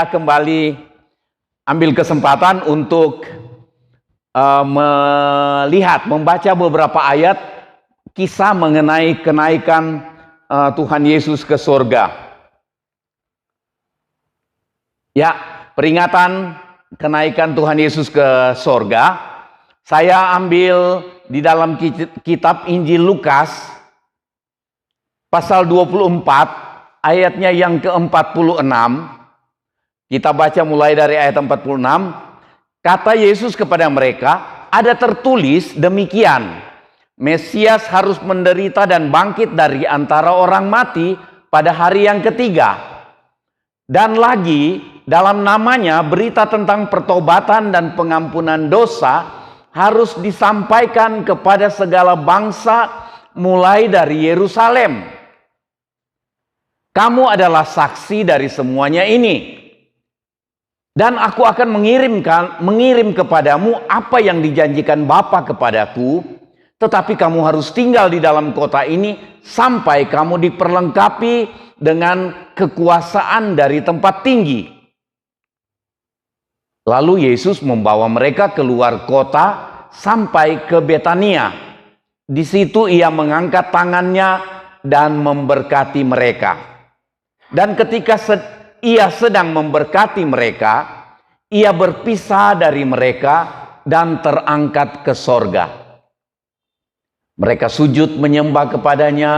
kembali ambil kesempatan untuk membaca beberapa ayat kisah mengenai kenaikan Tuhan Yesus ke surga. Ya, peringatan kenaikan Tuhan Yesus ke surga saya ambil di dalam kitab Injil Lukas pasal 24 ayatnya yang ke-46. Kita baca mulai dari ayat 46. Kata Yesus kepada mereka, ada tertulis demikian, Mesias harus menderita dan bangkit dari antara orang mati pada hari yang ketiga. Dan lagi, dalam namanya berita tentang pertobatan dan pengampunan dosa harus disampaikan kepada segala bangsa mulai dari Yerusalem. Kamu adalah saksi dari semuanya ini. Dan aku akan mengirim kepadamu apa yang dijanjikan Bapa kepadaku, tetapi kamu harus tinggal di dalam kota ini sampai kamu diperlengkapi dengan kekuasaan dari tempat tinggi. Lalu Yesus membawa mereka keluar kota sampai ke Betania. Di situ ia mengangkat tangannya dan memberkati mereka. Dan ketika ia sedang memberkati mereka, ia berpisah dari mereka dan terangkat ke sorga. Mereka sujud menyembah kepadanya,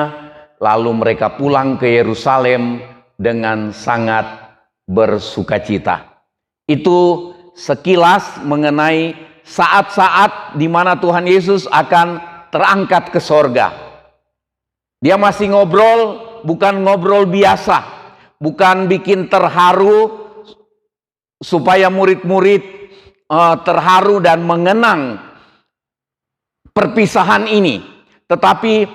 lalu mereka pulang ke Yerusalem dengan sangat bersukacita. Itu sekilas mengenai saat-saat di mana Tuhan Yesus akan terangkat ke sorga. Dia masih ngobrol, bukan ngobrol biasa. Bukan bikin terharu supaya murid-murid terharu dan mengenang perpisahan ini. Tetapi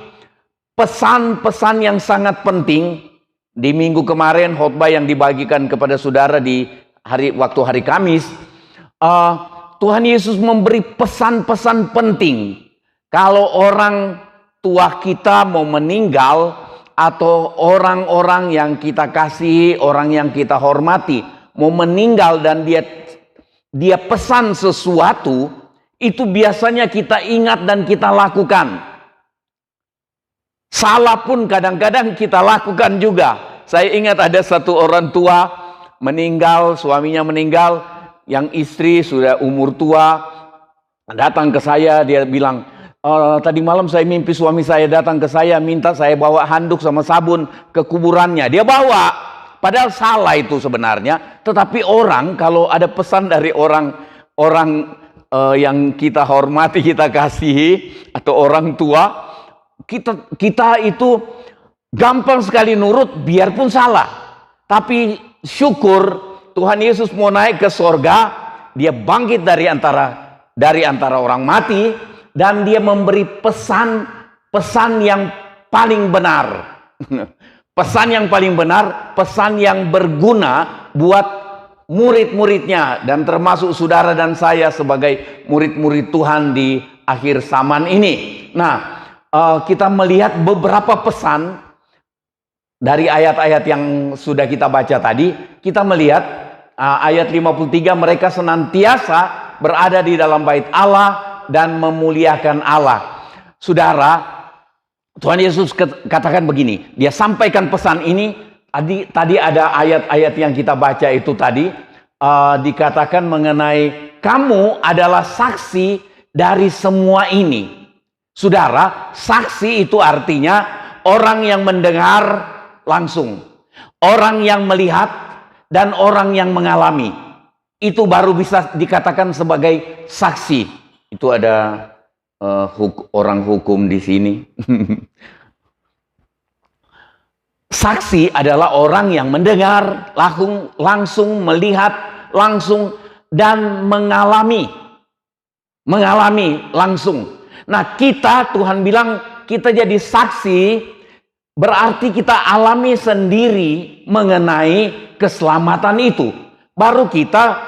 pesan-pesan yang sangat penting di minggu kemarin, khotbah yang dibagikan kepada saudara di waktu hari Kamis, Tuhan Yesus memberi pesan-pesan penting. Kalau orang tua kita mau meninggal, atau orang-orang yang kita kasihi, orang yang kita hormati mau meninggal dan dia pesan sesuatu, itu biasanya kita ingat dan kita lakukan. Salah pun kadang-kadang kita lakukan juga. Saya ingat ada satu orang tua meninggal, suaminya meninggal, yang istri sudah umur tua, datang ke saya, dia bilang, tadi malam saya mimpi suami saya datang ke saya, minta saya bawa handuk sama sabun ke kuburannya. Dia bawa, padahal salah itu sebenarnya. Tetapi orang, kalau ada pesan dari orang yang kita hormati, kita kasihi, atau orang tua, kita itu gampang sekali nurut biarpun salah. Tapi syukur Tuhan Yesus mau naik ke sorga, dia bangkit dari antara orang mati, dan dia memberi pesan yang paling benar. Pesan yang paling benar, pesan yang berguna buat murid-muridnya, dan termasuk saudara dan saya sebagai murid-murid Tuhan di akhir zaman ini. Nah, kita melihat beberapa pesan dari ayat-ayat yang sudah kita baca tadi. Kita melihat ayat 53, mereka senantiasa berada di dalam bait Allah dan memuliakan Allah. Saudara, Tuhan Yesus katakan begini, dia sampaikan pesan ini. Tadi ada ayat-ayat yang kita baca itu tadi, dikatakan mengenai kamu adalah saksi dari semua ini. Saudara, saksi itu artinya orang yang mendengar langsung, orang yang melihat, dan orang yang mengalami. Itu baru bisa dikatakan sebagai saksi. Itu ada orang hukum di sini. Saksi adalah orang yang mendengar langsung, melihat langsung, dan mengalami langsung. Nah, Tuhan bilang kita jadi saksi, berarti kita alami sendiri mengenai keselamatan itu. Baru kita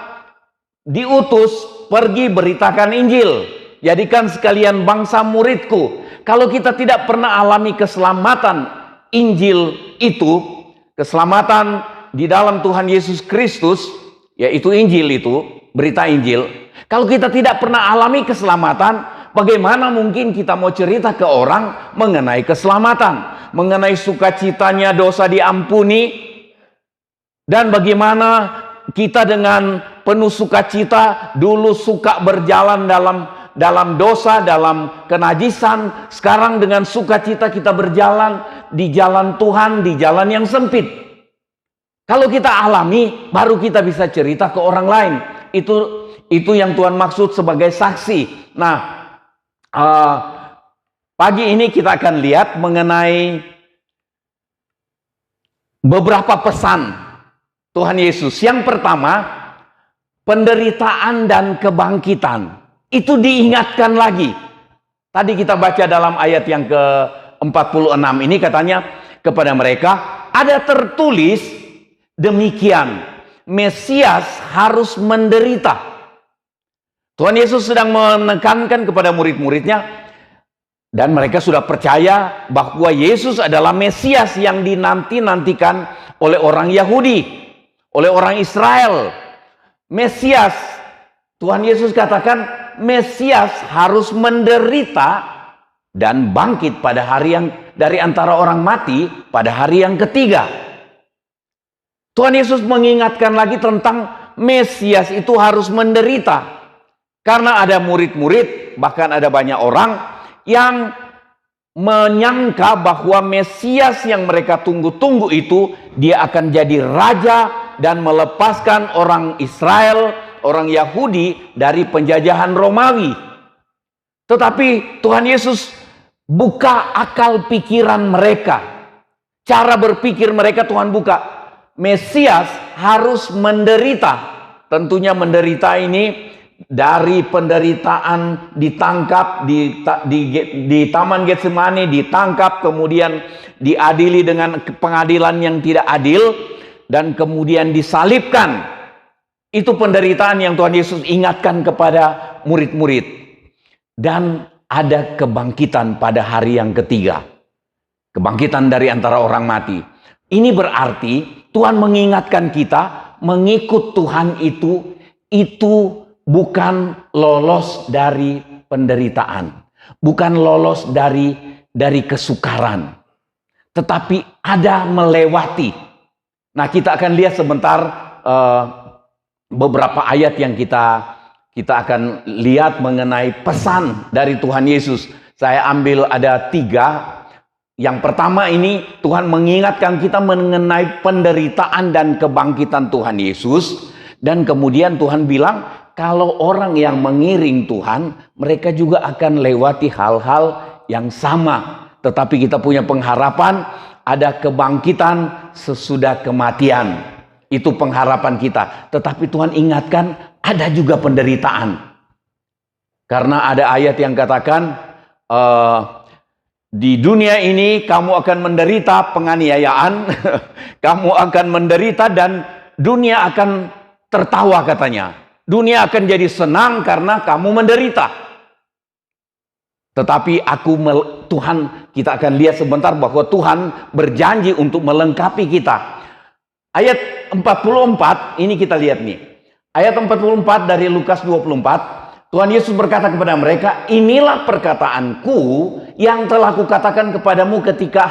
diutus pergi beritakan Injil, jadikan sekalian bangsa muridku. Kalau kita tidak pernah alami keselamatan Injil itu, keselamatan dalam Tuhan Yesus Kristus, yaitu Injil itu, berita Injil. Kalau kita tidak pernah alami keselamatan, bagaimana mungkin kita mau cerita ke orang mengenai keselamatan, mengenai sukacitanya dosa diampuni, dan bagaimana kita dengan penuh sukacita dulu suka berjalan dalam dosa, dalam kenajisan. Sekarang dengan sukacita kita berjalan di jalan Tuhan, di jalan yang sempit. Kalau kita alami, baru kita bisa cerita ke orang lain. Itu yang Tuhan maksud sebagai saksi. Nah, pagi ini kita akan lihat mengenai beberapa pesan Tuhan Yesus. Yang pertama, penderitaan dan kebangkitan. Itu diingatkan lagi. Tadi kita baca dalam ayat yang ke-46 ini, katanya kepada mereka, ada tertulis demikian, Mesias harus menderita. Tuhan Yesus sedang menekankan kepada murid-muridnya, dan mereka sudah percaya bahwa Yesus adalah Mesias yang dinanti-nantikan oleh orang Yahudi, oleh orang Israel. Mesias, Tuhan Yesus katakan, Mesias harus menderita dan bangkit pada hari yang dari antara orang mati pada hari yang ketiga. Tuhan Yesus mengingatkan lagi tentang Mesias itu harus menderita. Karena ada murid-murid, bahkan ada banyak orang yang menyangka bahwa Mesias yang mereka tunggu-tunggu itu, dia akan jadi raja dan melepaskan orang Israel, orang Yahudi dari penjajahan Romawi. Tetapi Tuhan Yesus buka akal pikiran mereka. Cara berpikir mereka Tuhan buka. Mesias harus menderita. Tentunya menderita ini dari penderitaan ditangkap di Taman Getsemani, ditangkap, kemudian diadili dengan pengadilan yang tidak adil, dan kemudian disalibkan. Itu penderitaan yang Tuhan Yesus ingatkan kepada murid-murid. Dan ada kebangkitan pada hari yang ketiga. Kebangkitan dari antara orang mati. Ini berarti Tuhan mengingatkan kita, mengikut Tuhan itu bukan lolos dari penderitaan, bukan lolos dari kesukaran, tetapi ada melewati. Nah, kita akan lihat sebentar beberapa ayat yang kita akan lihat mengenai pesan dari Tuhan Yesus. Saya ambil ada 3. Yang pertama ini Tuhan mengingatkan kita mengenai penderitaan dan kebangkitan Tuhan Yesus, dan kemudian Tuhan bilang, kalau orang yang mengiring Tuhan, mereka juga akan lewati hal-hal yang sama. Tetapi kita punya pengharapan, ada kebangkitan sesudah kematian. Itu pengharapan kita. Tetapi Tuhan ingatkan, ada juga penderitaan. Karena ada ayat yang katakan, di dunia ini kamu akan menderita penganiayaan, kamu akan menderita dan dunia akan tertawa katanya. Dunia akan jadi senang karena kamu menderita. Tetapi Tuhan, kita akan lihat sebentar bahwa Tuhan berjanji untuk melengkapi kita. Ayat 44, ini kita lihat nih. Ayat 44 dari Lukas 24, Tuhan Yesus berkata kepada mereka, inilah perkataanku yang telah kukatakan kepadamu ketika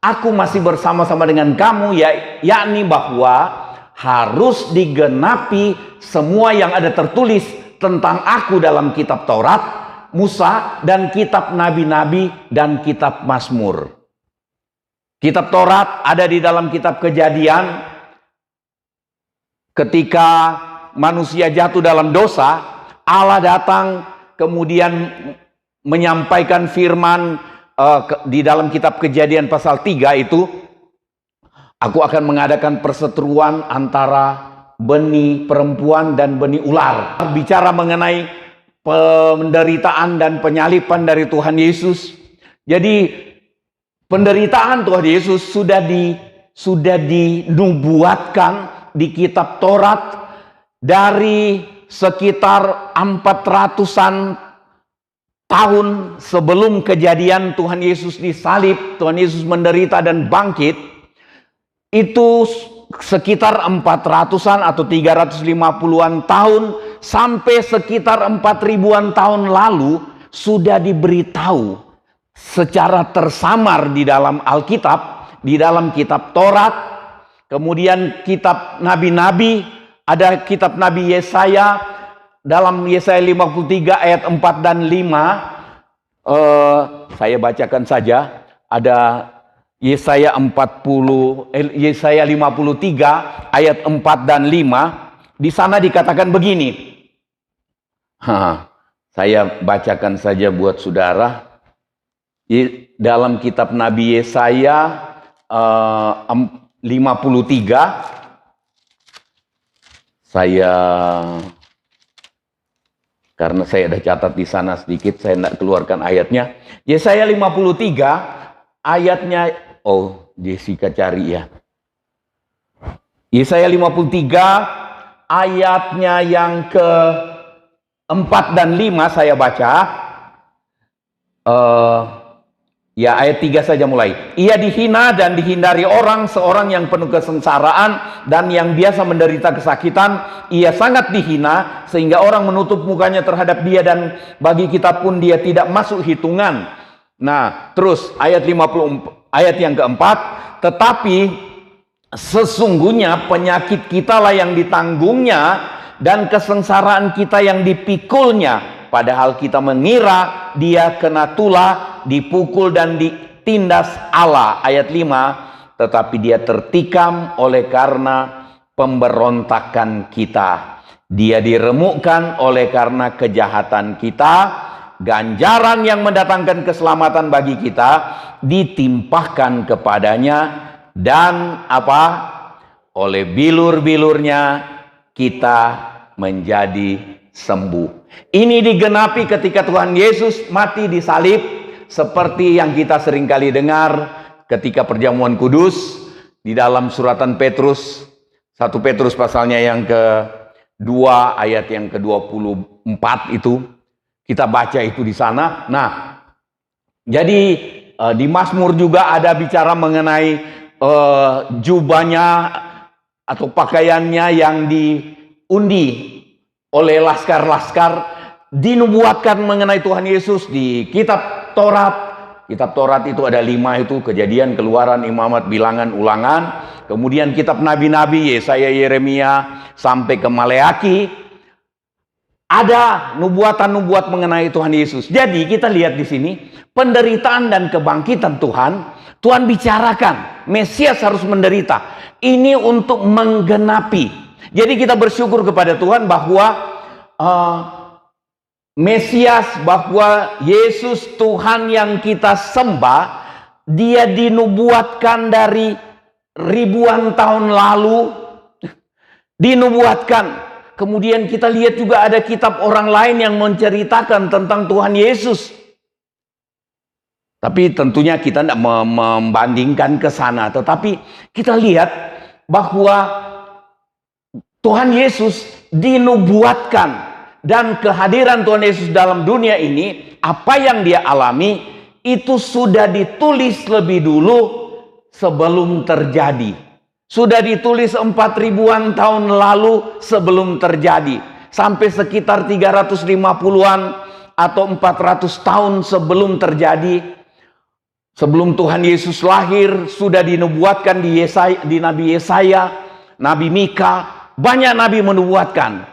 aku masih bersama-sama dengan kamu, yakni bahwa harus digenapi semua yang ada tertulis tentang aku dalam kitab Taurat, Musa, dan kitab nabi-nabi dan kitab Mazmur. Kitab Taurat ada di dalam kitab Kejadian. Ketika manusia jatuh dalam dosa, Allah datang kemudian menyampaikan firman di dalam kitab Kejadian pasal 3 itu, aku akan mengadakan perseteruan antara benih perempuan dan benih ular. Bicara mengenai penderitaan dan penyaliban dari Tuhan Yesus. Jadi penderitaan Tuhan Yesus sudah dinubuatkan di kitab Taurat dari sekitar 400-an tahun sebelum kejadian Tuhan Yesus disalib, Tuhan Yesus menderita dan bangkit. Itu sekitar 400-an atau 350-an tahun sampai sekitar 4000-an tahun lalu sudah diberitahu secara tersamar di dalam Alkitab, di dalam kitab Taurat, kemudian kitab nabi-nabi, ada kitab Nabi Yesaya, dalam Yesaya 53 ayat 4 dan 5, saya bacakan saja, ada Yesaya 53 ayat 4 dan 5, di sana dikatakan begini. Saya bacakan saja buat saudara. Dalam kitab Nabi Yesaya 53, karena saya ada catat di sana sedikit, saya tidak keluarkan ayatnya. Yesaya 53 ayatnya, Jessica cari ya. Yesaya 53 ayatnya yang ke-4 dan 5 saya baca. Ayat 3 saja mulai. Ia dihina dan dihindari orang, seorang yang penuh kesengsaraan dan yang biasa menderita kesakitan. Ia sangat dihina sehingga orang menutup mukanya terhadap dia, dan bagi kita pun dia tidak masuk hitungan. Nah, terus ayat 50, ayat yang keempat, tetapi sesungguhnya penyakit kita lah yang ditanggungnya dan kesengsaraan kita yang dipikulnya. Padahal kita mengira dia kena tulah, dipukul dan ditindas Allah. Ayat 5, tetapi dia tertikam oleh karena pemberontakan kita. Dia diremukkan oleh karena kejahatan kita. Ganjaran yang mendatangkan keselamatan bagi kita ditimpahkan kepadanya, dan oleh bilur-bilurnya kita menjadi sembuh. Ini digenapi ketika Tuhan Yesus mati di salib, seperti yang kita seringkali dengar ketika perjamuan kudus di dalam suratan Petrus, 1 Petrus pasalnya yang ke-2 ayat yang ke-24 itu. Kita baca itu di sana. Nah, jadi di Mazmur juga ada bicara mengenai jubahnya atau pakaiannya yang diundi oleh laskar-laskar, dinubuatkan mengenai Tuhan Yesus di kitab Taurat. Kitab Taurat itu ada 5 itu, Kejadian, Keluaran, Imamat, Bilangan, Ulangan. Kemudian kitab nabi-nabi, Yesaya, Yeremia, sampai ke Maleaki. Ada nubuatan-nubuat mengenai Tuhan Yesus. Jadi kita lihat di sini penderitaan dan kebangkitan Tuhan. Tuhan bicarakan Mesias harus menderita. Ini untuk menggenapi. Jadi kita bersyukur kepada Tuhan bahwa Mesias, bahwa Yesus Tuhan yang kita sembah, dia dinubuatkan dari ribuan tahun lalu. Dinubuatkan. Kemudian kita lihat juga ada kitab orang lain yang menceritakan tentang Tuhan Yesus. Tapi tentunya kita tidak membandingkan ke sana. Tetapi kita lihat bahwa Tuhan Yesus dinubuatkan. Dan kehadiran Tuhan Yesus dalam dunia ini, apa yang dia alami, itu sudah ditulis lebih dulu sebelum terjadi. Sudah ditulis 4000-an tahun lalu sebelum terjadi. Sampai sekitar 350-an atau 400 tahun sebelum terjadi. Sebelum Tuhan Yesus lahir, sudah dinubuatkan di Nabi Yesaya, Nabi Mika. Banyak nabi menubuatkan.